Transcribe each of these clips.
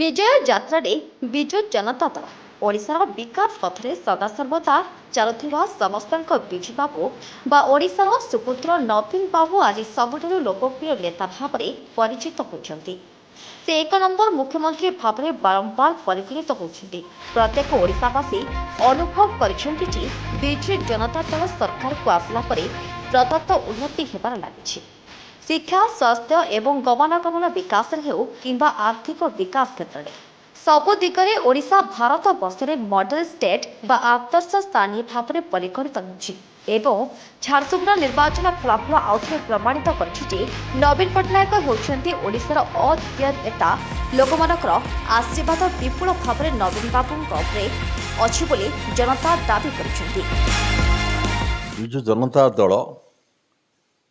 विजय यात्रा विजु जनता दल ओडिशार विकास पथरे सदासर्वदा चलुवा समस्त विजु बाबू बा ओडिशार सुपुत्र नवीन बाबू आज सबुठारु लोकप्रिय नेता भाव परिचित होती। से एक नंबर मुख्यमंत्री भाव में बारंबार परिगणित होती। प्रत्येक ओडिशावासी अनुभव कर विजु जनता दल सरकार को आसला प्रदत्त उन्नति होबार लगी। शिक्षा स्वास्थ्य एवं गमनागमन विकास हो कि आर्थिक विकास क्षेत्र में सबु दिगरे ओडिशा भारत वर्ष में मॉडल स्टेट बा आदर्श स्थानीय भाव में परिगणित हो। झारसुगुड़ा निर्वाचन फलाफल आउे प्रमाणित कर नवीन पट्टनायक होती ओडिशार अद्वितीय नेता। लोकमानकर आशीर्वाद विपुल भाव में नवीन बाबू अच्छी बोली जनता दावी कर विजु जनता दल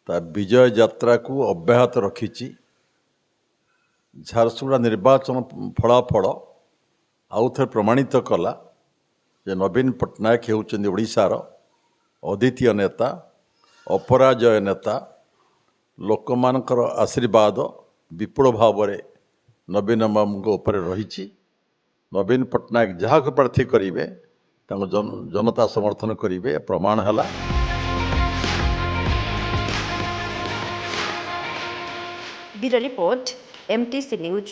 ता विजय यात्रा को अब्याहत रखी। झारसुगुड़ा निर्वाचन फलाफल आउ थे प्रमाणित कला जे नवीन पट्टनायक होउछन्ति ओडिशार अद्वितीय नेता, अपराजय नेता। लोकमानकर आशीर्वाद विपुल भाव में नवीन बाबू उपर रही। नवीन पट्टनायक जहाँ को प्रार्थी करेंगे जनता समर्थन करेंगे प्रमाण है। Bureau report MTC news.